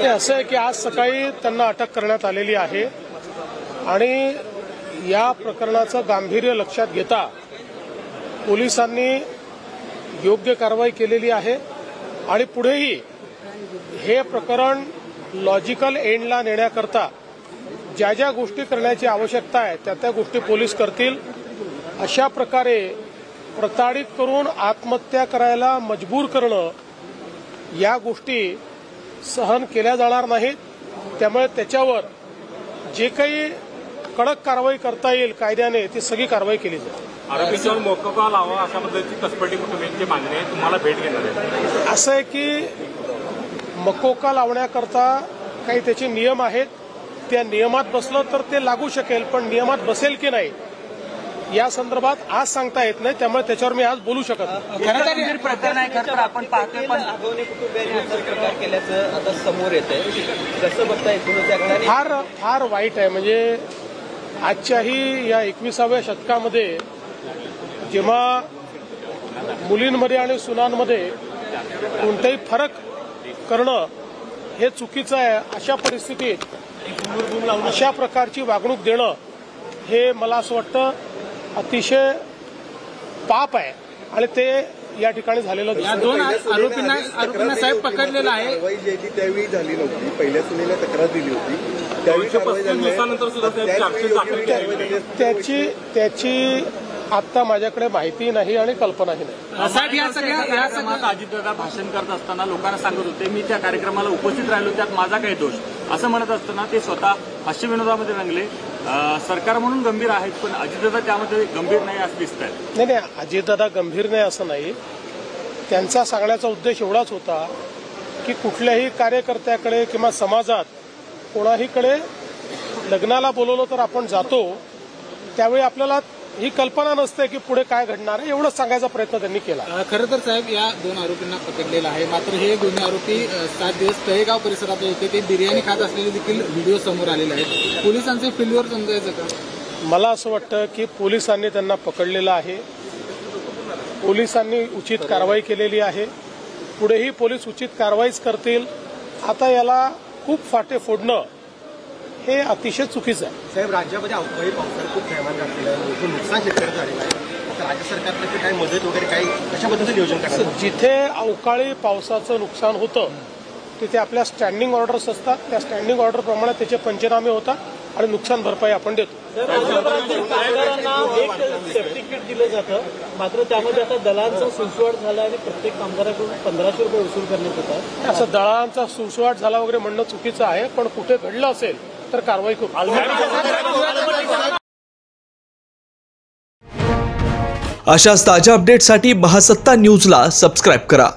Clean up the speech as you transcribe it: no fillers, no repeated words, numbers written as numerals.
असं आहे की आज सकाळी त्यांना अटक करण्यात आलेली आहे आणि या प्रकरणाचं गांभीर्य लक्षात घेता पोलिसांनी योग्य कारवाई केलेली आहे आणि पुढेही हे प्रकरण लॉजिकल एंडला नेण्याकरता ज्या ज्या गोष्टी करण्याची आवश्यकता आहे त्या गोष्टी पोलीस करतील। अशा प्रकारे प्रताडित करून आत्महत्या करायला मजबूर करणं या गोष्टी सहन केल्या जाणार नाहीत। त्यामुळे त्याच्यावर जे काही कडक कारवाई करता येईल कायद्याने ती सगळी कारवाई केली जाईल। आरोपींवर मोकोका लावा अशा पद्धतीची कसपटी कुटुंबियांची मागणी आहे, तुम्हाला भेट घेणार आहे। असं आहे की मकोका लावण्याकरता काही त्याचे नियम आहेत, त्या नियमात बसलं तर ते लागू शकेल, पण नियमात बसेल की नाही या संदर्भात आज सांगता येत नाही, त्यामुळे त्याच्यावर मी आज बोलू शकत नाही। खरं प्रकरण आहे, खरं तर आपण पाहतोय पण आगवणे कुटुंबियांनी असा प्रकार केल्याचं आता समोर येतंय, कसं बघताय एकूणच? फार वाईट आहे। म्हणजे आजच्याही या 21व्या शतकामध्ये जेव्हा मुलींमध्ये आणि सुनांमध्ये कोणताही फरक करणं हे चुकीचं आहे, अशा परिस्थितीत अशा प्रकारची वागणूक देणं हे मला असं वाटतं अतिशय पाप आहे आणि ते या ठिकाणी झालेलं दिसतं। या दोन आरोपींना साहेब पकडलेलं आहे। कारवाई जी ती त्यावेळी झाली नव्हती, पहिल्या सुनेला तक्रार दिली होती त्याची आता माझ्याकडे माहिती नाही आणि कल्पनाही नाही। साहेब या सगळ्या अजितदादा भाषण करत असताना लोकांना सांगत होते मी त्या कार्यक्रमाला उपस्थित राहिलो, त्यात माझा काही दोष असं म्हणत असताना ते स्वतः हास्य विनोदामध्ये रंगले। सरकार म्हणून गंभीर आहेत पण अजितदादा त्यामध्ये गंभीर नाही असं दिसत आहे। नाही, अजितदादा गंभीर नाही असं नाही, त्यांचा सांगण्याचा उद्देश एवढाच होता की कुठल्याही कार्यकर्त्याकडे किंवा समाजात कोणाहीकडे लग्नाला बोलवलं तर आपण जातो, त्यावेळी आपल्याला ही कल्पना नसते की पुढे काय घडणार आहे, एवढंच सांगायचा प्रयत्न त्यांनी केला। खरं तर साहेब या दोन आरोपींना पकडलेलं आहे, मात्र हे दोन्ही आरोपी 7 दिवस तळेगाव परिसरात होते, ते बिर्याणी खात असलेले देखील व्हिडिओ समोर आलेले आहेत। पोलिसांचे फेल्युअर समजायचं का? मला असं वाटतं की पोलिसांनी त्यांना पकडलेलं आहे, पोलिसांनी उचित कारवाई केलेली आहे, पुढेही पोलीस उचित कारवाईच करतील। आता याला खूप फाटे फोडणं हे अतिशय चुकीचं आहे। साहेब, राज्यामध्ये अवकाळी पावसाने खूप थैमान घातलेलं आहे, मोठं नुकसान शेतकऱ्यांचं झालेलं आहे, आता राज्य सरकारतर्फे काही मदत वगैरे काही कशा पद्धतीचं नियोजन करतात? जिथे अवकाळी पावसाचं नुकसान होतं तिथे आपल्या स्टँडिंग ऑर्डर्स असतात, त्या स्टँडिंग ऑर्डर प्रमाणे त्याचे पंचनामे होतात आणि नुकसान भरपाई आपण देतो। कामगारांना एक सेफ्टी किट दिलं जातं, मात्र त्यामध्ये आता दलांचा सुसवाट झाला आणि प्रत्येक कामगाराकडून 1500 रुपये वसूल करण्यात येतात। असं दलालांचा सुसवाट झाला वगैरे म्हणणं चुकीचं आहे, पण कुठे घडलं असेल तर कारवाई करू। अशाच ताज्या अपडेटसाठी महासत्ता न्यूजला सबस्क्राईब करा।